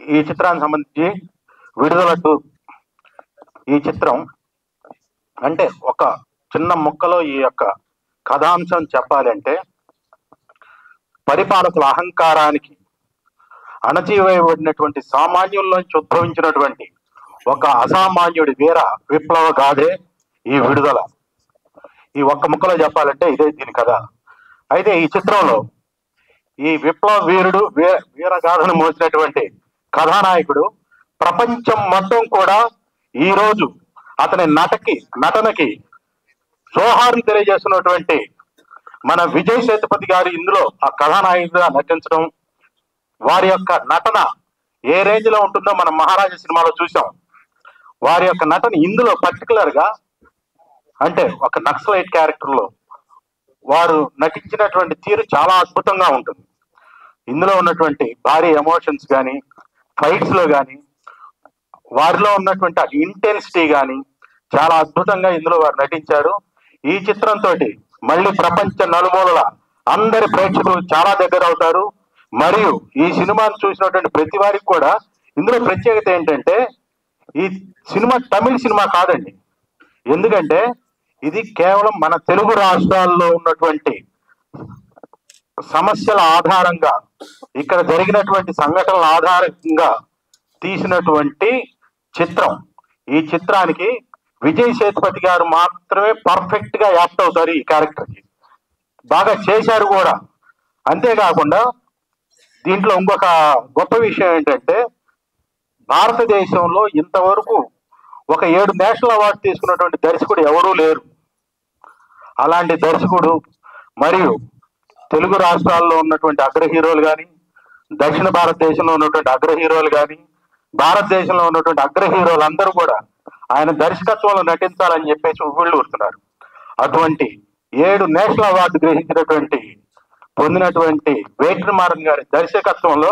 ఈ చిత్రానికి సంబంధించి విడుదల 2 ఈ చిత్రం అంటే ఒక చిన్న ముక్కలో ఈ యొక్క కథాంశం చెప్పాలంటే, పరిపాలకుల అహంకారానికి అణచివేయబడినటువంటి సామాన్యుల్లోంచి ఉద్భవించినటువంటి ఒక అసామాన్యుడి వీర విప్లవ గాథే ఈ విడుదల. ఈ ఒక్క ముక్కలో చెప్పాలంటే ఇదే దీని కథ. అయితే ఈ చిత్రంలో ఈ విప్లవ వీరుడు వీరగాథను మోసినటువంటి కథానాయకుడు ప్రపంచం మొత్తం కూడా ఈ రోజు అతని నటనకి జోహార్లు తెలియజేస్తున్నటువంటి మన విజయ్ సేతుపతి గారు ఇందులో ఆ కథానాయకుడిగా నటించడం, వారి యొక్క నటన ఏ రేంజ్ లో ఉంటుందో మనం మహారాజా సినిమాలో చూసాం. వారి యొక్క నటన ఇందులో పర్టికులర్ గా అంటే ఒక నక్సలైట్ క్యారెక్టర్ లో వారు నటించినటువంటి తీరు చాలా అద్భుతంగా ఉంటుంది. ఇందులో ఉన్నటువంటి భారీ ఎమోషన్స్ కానీ, ఫైట్స్ లో కానీ, వారిలో ఉన్నటువంటి ఇంటెన్సిటీ కానీ చాలా అద్భుతంగా ఇందులో వారు నటించారు. ఈ చిత్రంతో మళ్ళీ ప్రపంచ నలుమూలల అందరి ప్రేక్షకులు చాలా దగ్గర అవుతారు. మరియు ఈ సినిమాను చూసినటువంటి ప్రతి వారికి కూడా ఇందులో ప్రత్యేకత ఏంటంటే, ఈ సినిమా తమిళ సినిమా కాదండి. ఎందుకంటే ఇది కేవలం మన తెలుగు రాష్ట్రాల్లో ఉన్నటువంటి సమస్యల ఆధారంగా, ఇక్కడ జరిగినటువంటి సంఘటనల ఆధారంగా తీసినటువంటి చిత్రం. ఈ చిత్రానికి విజయ్ సేతుపతి గారు మాత్రమే పర్ఫెక్ట్ గా యాప్ట్ అవుతారు. ఈ క్యారెక్టర్ కి బాగా చేశారు కూడా. అంతేకాకుండా దీంట్లో ఇంకొక గొప్ప విషయం ఏంటంటే, భారతదేశంలో ఇంతవరకు ఒక 7 నేషనల్ అవార్డు తీసుకున్నటువంటి దర్శకుడు ఎవరూ లేరు. అలాంటి దర్శకుడు మరియు తెలుగు రాష్ట్రాల్లో ఉన్నటువంటి అగ్ర హీరోలు కానీ, దక్షిణ భారతదేశంలో ఉన్నటువంటి అగ్ర హీరోలు కానీ, భారతదేశంలో ఉన్నటువంటి అగ్ర హీరోలు అందరూ కూడా ఆయన దర్శకత్వంలో నటించాలని చెప్పేసి ఉవ్విళ్ళు ఊరుతున్నారు. అటువంటి 7 నేషనల్ అవార్డు పొందినటువంటి వెట్రిమారన్ గారి దర్శకత్వంలో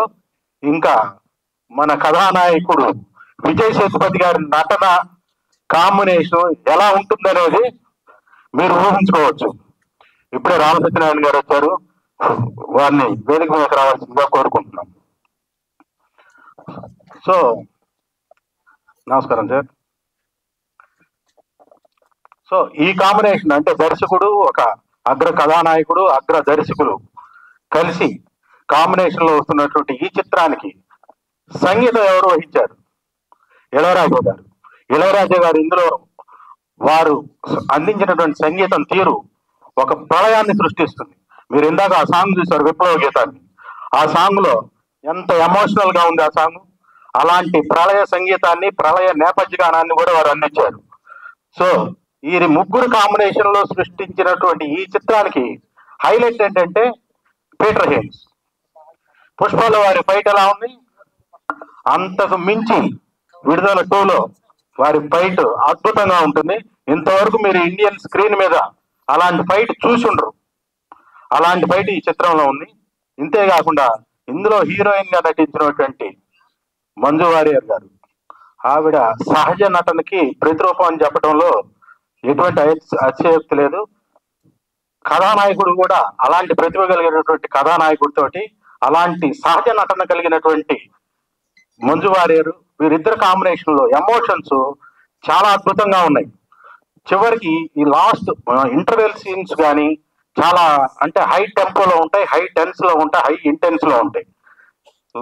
ఇంకా మన కథానాయకుడు విజయ్ సేతుపతి గారి నటన కాంబినేషన్ ఎలా ఉంటుందనేది మీరు ఊహించుకోవచ్చు. ఇప్పుడే రామసత్యనారాయణ గారు వచ్చారు, వారిని వేదిక మీద రావాల్సిందిగా కోరుకుంటున్నాం. సో నమస్కారం సార్. సో ఈ కాంబినేషన్ అంటే దర్శకుడు, ఒక అగ్ర కథానాయకుడు, అగ్ర దర్శకులు కలిసి కాంబినేషన్ లో వస్తున్నటువంటి ఈ చిత్రానికి సంగీతం ఎవరు వహించారు? ఇళయరాజా గారు. ఇళయరాజా గారు ఇందులో వారు అందించినటువంటి సంగీతం తీరు ఒక ప్రళయాన్ని సృష్టిస్తుంది. మీరు ఇందాక ఆ సాంగ్ చూశారు, విప్లవ గీతాన్ని. ఆ సాంగ్ లో ఎంత ఎమోషనల్ గా ఉంది ఆ సాంగ్. అలాంటి ప్రళయ సంగీతాన్ని, ప్రళయ నేపథ్య గానాన్ని కూడా వారు అందించారు. సో ఈ ముగ్గురు కాంబినేషన్ లో సృష్టించినటువంటి ఈ చిత్రానికి హైలైట్ ఏంటంటే పీటర్ హెయిన్స్. పుష్పలో వారి ఫైట్ ఎలా ఉంది, అంతకు మించి విడుదల 2లో వారి ఫైట్ అద్భుతంగా ఉంటుంది. ఇంతవరకు మీరు ఇండియన్ స్క్రీన్ మీద అలాంటి ఫైట్ చూసి ఉండరు. అలాంటి ఫైట్ ఈ చిత్రంలో ఉంది. ఇంతేకాకుండా ఇందులో హీరోయిన్ గా నటించినటువంటి మంజు వారియర్ గారు, ఆవిడ సహజ నటనకి ప్రతిరూపం అని చెప్పడంలో ఎటువంటి అతిశయోక్తి లేదు. కథానాయకుడు కూడా అలాంటి ప్రతిభ కలిగినటువంటి కథానాయకుడితోటి అలాంటి సహజ నటన కలిగినటువంటి మంజు వారియర్, వీరిద్దరు కాంబినేషన్ లో ఎమోషన్స్ చాలా అద్భుతంగా ఉన్నాయి. చివరికి ఈ లాస్ట్ ఇంటర్వెల్ సీన్స్ కానీ చాలా అంటే హై టెంపోలో ఉంటాయి, హై టెన్స్ లో ఉంటాయి, హై ఇంటెన్స్ లో ఉంటాయి.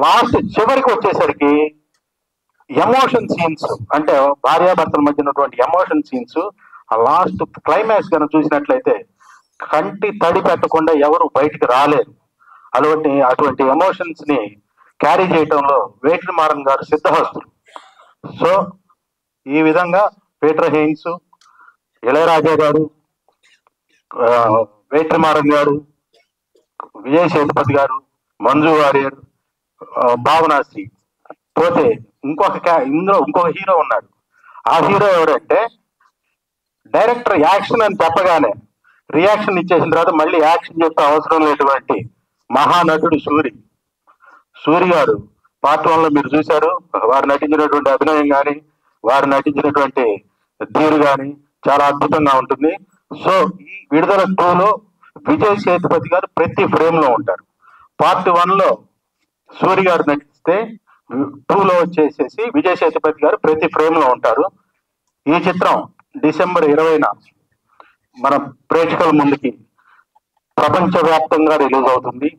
లాస్ట్ చివరికి వచ్చేసరికి ఎమోషన్ సీన్స్ అంటే భార్యాభర్తల మధ్య ఉన్నటువంటి ఎమోషన్ సీన్స్, ఆ లాస్ట్ క్లైమాక్స్ కనుక చూసినట్లయితే కంటి తడి పెట్టకుండా ఎవరు బయటికి రాలేరు. అటువంటి ఎమోషన్స్ ని క్యారీ చేయటంలో వెట్రిమారన్ గారు సిద్ధహస్తులు. సో ఈ విధంగా పీటర్ హెయిన్స్, ఇళయరాజా గారు, వెట్రిమారన్ గారు, విజయ్ సేతుపతి గారు, మంజు వారియర్, భావనాశ్రీ, పోతే ఇందులో ఇంకొక హీరో ఉన్నాడు. ఆ హీరో ఎవరంటే, డైరెక్టర్ యాక్షన్ అని చెప్పగానే రియాక్షన్ ఇచ్చేసిన తర్వాత మళ్ళీ యాక్షన్ చెప్పే అవసరం లేనటువంటి మహానటుడు సూరి గారు. పార్ట్ 1లో మీరు చూశారు, వారు నటించినటువంటి అభినయం కానీ, వారు నటించినటువంటి తీరు కానీ చాలా అద్భుతంగా ఉంటుంది. సో ఈ విడుదల 2లో విజయ్ సేతుపతి గారు ప్రతి ఫ్రేమ్ లో ఉంటారు. పార్ట్ 1లో సూరి గారు నటిస్తే 2లో వచ్చేసేసి విజయ్ సేతుపతి గారు ప్రతి ఫ్రేమ్ లో ఉంటారు. ఈ చిత్రం డిసెంబర్ 20న మన ప్రేక్షకుల ముందుకి ప్రపంచవ్యాప్తంగా రిలీజ్ అవుతుంది.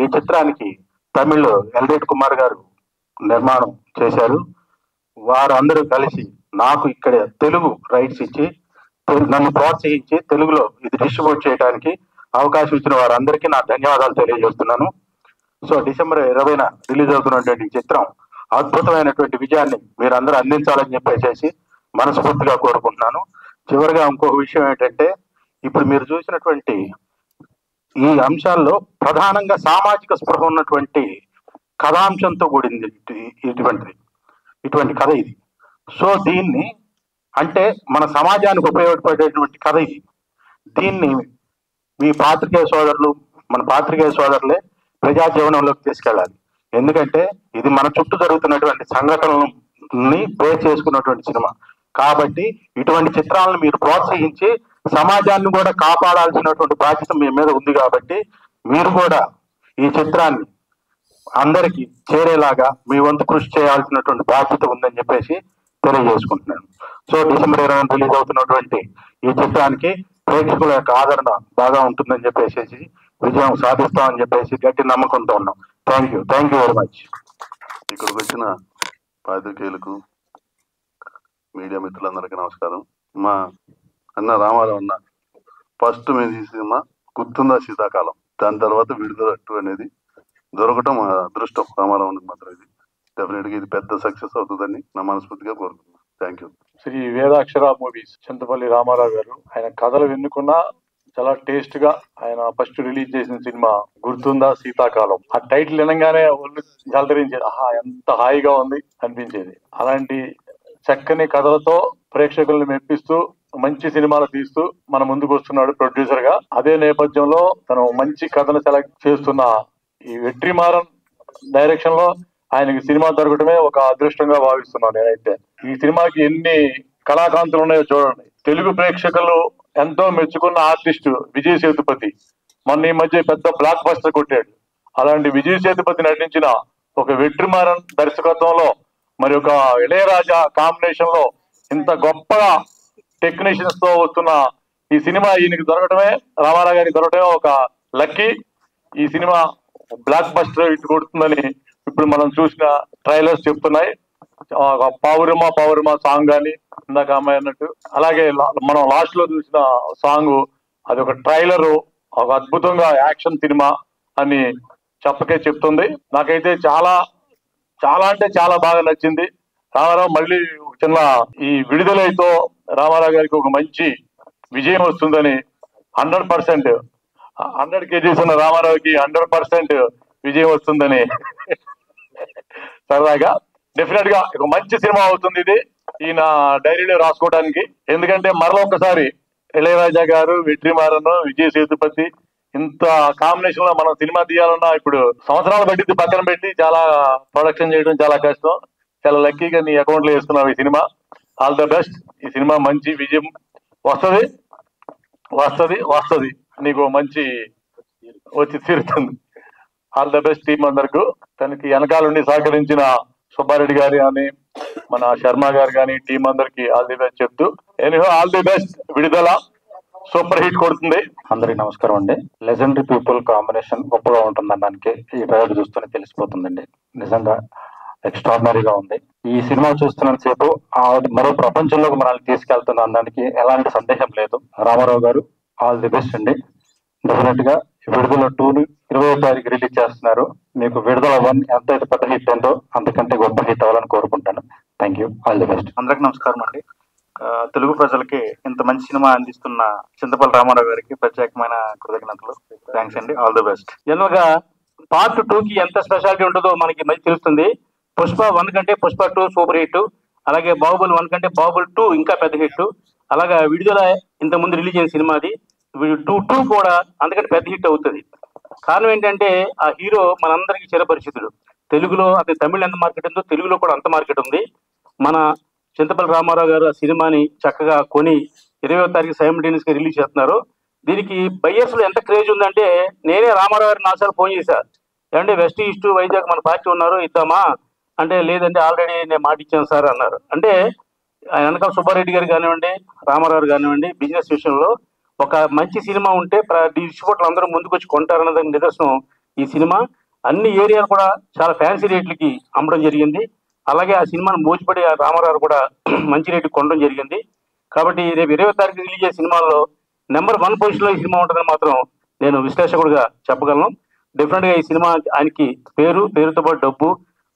ఈ చిత్రానికి తమిళ్లో ఎల్రెడ్ కుమార్ గారు నిర్మాణం చేశారు. వారందరూ కలిసి నాకు ఇక్కడ తెలుగు రైట్స్ ఇచ్చి నన్ను ప్రోత్సహించి తెలుగులో ఇది డిస్ట్రిబ్యూట్ చేయడానికి అవకాశం ఇచ్చిన వారందరికీ నా ధన్యవాదాలు తెలియజేస్తున్నాను. సో డిసెంబర్ 20న రిలీజ్ అవుతున్నటువంటి ఈ చిత్రం అద్భుతమైనటువంటి విజయాన్ని మీరందరూ అందించాలని చెప్పేసి మనస్ఫూర్తిగా కోరుకుంటున్నాను. చివరిగా ఇంకొక విషయం ఏంటంటే, ఇప్పుడు మీరు చూసినటువంటి ఈ అంశాల్లో ప్రధానంగా సామాజిక స్పృహ ఉన్నటువంటి కథాంశంతో కూడింది ఇటువంటి కథ ఇది. సో దీన్ని అంటే మన సమాజానికి ఉపయోగపడేటువంటి కథ ఇది. దీన్ని మీ పాత్రికేయ సోదరులు, మన పాత్రికేయ సోదరులే ప్రజా జీవనంలోకి తీసుకెళ్ళాలి. ఎందుకంటే ఇది మన చుట్టూ జరుగుతున్నటువంటి సంఘటనలని బేస్ చేసుకున్నటువంటి సినిమా కాబట్టి ఇటువంటి చిత్రాలను మీరు ప్రోత్సహించి సమాజాన్ని కూడా కాపాడాల్సినటువంటి బాధ్యత మీ మీద ఉంది. కాబట్టి మీరు కూడా ఈ చిత్రాన్ని అందరికీ చేరేలాగా మీ వంతు కృషి చేయాల్సినటువంటి బాధ్యత ఉందని చెప్పేసి తెలియజేసుకుంటున్నాను. సో డిసెంబర్ 20న రిలీజ్ అవుతున్నటువంటి ఈ చిత్రానికి ప్రేక్షకుల యొక్క ఆదరణ బాగా ఉంటుందని చెప్పేసి విజయం సాధిస్తామని చెప్పేసి గట్టి నమ్మకంతో ఉన్నాం. Thank you very much. ఇక్కడికి వచ్చిన పాత్రికేయులకు, మీడియా మిత్రులందరికీ నమస్కారం. మా అన్న రామారావు అన్న ఫస్ట్ మేము ఈ సినిమా గుర్తుందా శీతాకాలం, దాని తర్వాత విడుదల 2 అనేది దొరకటం మా అదృష్టం. రామారావుకి మాత్రం ఇది డెఫినెట్గా ఇది పెద్ద సక్సెస్ అవుతుందని నా మనస్ఫూర్తిగా కోరుకుంటున్నాను. Thank you. Shri Vedakshara movies Chintapalli Ramarao గారు ఆయన కథలు ఎన్నుకున్నా చాలా టేస్ట్ గా ఆయన ఫస్ట్ రిలీజ్ చేసిన సినిమా గుర్తుందా శీతాకాలం. ఆ టైటిల్ వినగానే ఒళ్ళు జలధరించేది, ఎంత హాయిగా ఉంది అనిపించేది. అలాంటి చక్కని కథలతో ప్రేక్షకుల్ని మెప్పిస్తూ మంచి సినిమాలు తీస్తూ మన ముందుకు వస్తున్నాడు ప్రొడ్యూసర్ గా. అదే నేపథ్యంలో తను మంచి కథను సెలెక్ట్ చేస్తున్న ఈ వెట్రిమారన్ డైరెక్షన్ లో ఆయనకి సినిమా దొరకటమే ఒక అదృష్టంగా భావిస్తున్నాను నేనైతే. ఈ సినిమాకి ఎన్ని కళాకాంతులు ఉన్నాయో చూడండి. తెలుగు ప్రేక్షకులు ఎంతో మెచ్చుకున్న ఆర్టిస్టు విజయ్ సేతుపతి మొన్న ఈ మధ్య పెద్ద బ్లాక్ బస్టర్ కొట్టాడు. అలాంటి విజయ్ సేతుపతి నటించిన ఒక వెట్రిమారన్ దర్శకత్వంలో మరి ఒక ఇళయరాజా కాంబినేషన్ లో ఇంత గొప్పగా టెక్నీషియన్స్ తో వస్తున్న ఈ సినిమా ఈయనకి దొరకటమే, రామారావు గారికి దొరకటమే ఒక లక్కీ. ఈ సినిమా బ్లాక్ బస్టర్ ఇటు కొడుతుందని ఇప్పుడు మనం చూసిన ట్రైలర్స్ చెప్తున్నాయి. పౌరమా సాంగ్ కానీ ఇందాక అమ్మాయి అన్నట్టు, అలాగే మనం లాస్ట్ లో చూసిన సాంగ్ అది ఒక ట్రైలర్, ఒక అద్భుతంగా యాక్షన్ సినిమా అని చెప్పకే చెప్తుంది. నాకైతే చాలా చాలా అంటే చాలా బాగా నచ్చింది. రామారావు మళ్ళీ చిన్న ఈ విడుదలైతో రామారావు గారికి ఒక మంచి విజయం వస్తుందని 100% 100 kgs ఉన్న రామారావుకి 100% విజయం వస్తుందని సరదాగా డెఫినెట్ గా ఒక మంచి సినిమా అవుతుంది ఇది ఈయన డైరీలో రాసుకోవడానికి. ఎందుకంటే మరొకసారి ఇళయరాజా గారు, వెట్రిమారన్, విజయ్ సేతుపతి ఇంత కాంబినేషన్ లో మనం సినిమా తీయాలన్నా ఇప్పుడు సంవత్సరాలు పట్టింది, పక్కన పెట్టి చాలా ప్రొడక్షన్ చేయడం చాలా కష్టం. చాలా లక్కీగా నీ అకౌంట్ లో వేసుకున్నావు ఈ సినిమా. All the best. ఈ సినిమా మంచి విజయం వస్తుంది నీకు మంచి వచ్చి తీరుతుంది. ఆల్ ద బెస్ట్ టీం అందరికీ. తనకి వెనకాలండి సహకరించిన సుబ్బారెడ్డి గారు కానీ, మన శర్మ గారు కానీ, టీం అందరికి ఆల్ ది బెస్ట్ చెప్తూ ఆల్ ది బెస్ట్. విడుదల సూపర్ హిట్ కొడుతుంది. అందరికి నమస్కారం అండి. లెజెండరీ పీపుల్ కాంబినేషన్ గొప్పగా ఉంటుంది అనడానికి ఈ ట్రైలర్ చూస్తూనే తెలిసిపోతుందండి. నిజంగా ఎక్స్ట్రాడినరీగా ఉంది. ఈ సినిమా చూస్తున్నంత సేపు మరో ప్రపంచంలోకి మనల్ని తీసుకెళ్తున్న అనడానికి ఎలాంటి సందేహం లేదు. రామారావు గారు ఆల్ ది బెస్ట్ అండి. డెఫినెట్ గా విడుదల 2 20వ తారీఖు రిలీజ్ చేస్తున్నారు. మీకు విడుదల 1 ఎంత అయితే పెద్ద హిట్ ఉందో అంతకంటే గొప్ప హిట్ అవ్వాలని కోరుకుంటాను. Thank you. All the best. అందరికి నమస్కారం అండి. తెలుగు ప్రజలకి ఇంత మంచి సినిమా అందిస్తున్న చింతపల్లి రామారావు గారికి ప్రత్యేకమైన కృతజ్ఞతలు. థ్యాంక్స్ అండి. All the best. జనరల్ గా పార్ట్ 2కి ఎంత స్పెషాలిటీ ఉంటుందో మనకి మంచి తెలుస్తుంది. పుష్ప 1 కంటే పుష్ప 2 సూపర్ హిట్, అలాగే బాహుబలి 1 కంటే బాహుబలి 2 ఇంకా పెద్ద హిట్. అలాగా విడుదల ఇంత ముందు రిలీజ్ అయిన సినిమాది 2 కూడా అంతకంటే పెద్ద హిట్ అవుతుంది. కారణం ఏంటంటే ఆ హీరో మనందరికీ చిరపరిచితుడు. తెలుగులో అతని తమిళ ఎంత మార్కెట్ ఉందో తెలుగులో కూడా అంత మార్కెట్ ఉంది. మన చింతపల్లి రామారావు గారు ఆ సినిమాని చక్కగా కొని 20వ తారీఖు సైమల్టేనియస్ గా రిలీజ్ చేస్తున్నారు. దీనికి బయ్యర్స్ లో ఎంత క్రేజ్ ఉందంటే నేనే రామారావు గారిని 4 సార్లు ఫోన్ చేశాను. ఏమంటే వెస్ట్ ఈస్ట్ వైజాగ్ మన పార్టీ ఉన్నారు ఇద్దామా అంటే లేదంటే ఆల్రెడీ నేను మాట ఇచ్చాను సార్ అన్నారు. అంటే ఆయన వెనకాల సుబ్బారెడ్డి గారు కానివ్వండి, రామారావు కానివ్వండి, బిజినెస్ విషయంలో ఒక మంచి సినిమా ఉంటే డిస్ట్రిబ్యూటర్లు అందరూ ముందుకు వచ్చి కొంటారన్నదానికి నిదర్శనం ఈ సినిమా. అన్ని ఏరియాలు కూడా చాలా ఫ్యాన్సీ రేట్లకి అమ్మడం జరిగింది. అలాగే ఆ సినిమాను మోజుపడి రామారావు కూడా మంచి రేటుకి కొనడం జరిగింది. కాబట్టి రేపు 20వ తారీఖు రిలీజ్ చేసే సినిమాల్లో నెంబర్ 1 పొజిషన్లో ఈ సినిమా ఉంటుందని మాత్రం నేను విశ్లేషకుడిగా చెప్పగలను. డెఫినెట్గా ఈ సినిమా ఆయనకి పేరుతో పాటు డబ్బు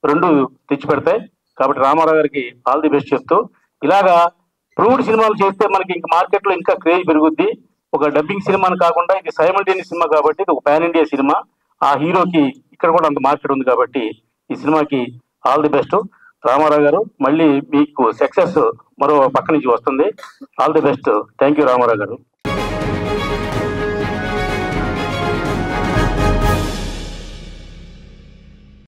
రెండు తెచ్చి పెడతాయి. కాబట్టి రామారావు గారికి ఆల్ ది బెస్ట్ చెప్తూ, ఇలాగా ప్రూవ్డ్ సినిమాలు చేస్తే మనకి ఇంకా మార్కెట్లో ఇంకా క్రేజ్ పెరుగుద్ది. ఒక డబ్బింగ్ సినిమాని కాకుండా ఇది సైమల్టేనియస్ సినిమా కాబట్టి ఇది ఒక పాన్ ఇండియా సినిమా. ఆ హీరోకి ఇక్కడ కూడా అంత మార్కెట్ ఉంది కాబట్టి ఈ సినిమాకి ఆల్ ది బెస్ట్. రామారావు గారు మళ్ళీ మీకు సక్సెస్ మరో పక్క నుంచి వస్తుంది. All the best. Thank you Ramarao గారు.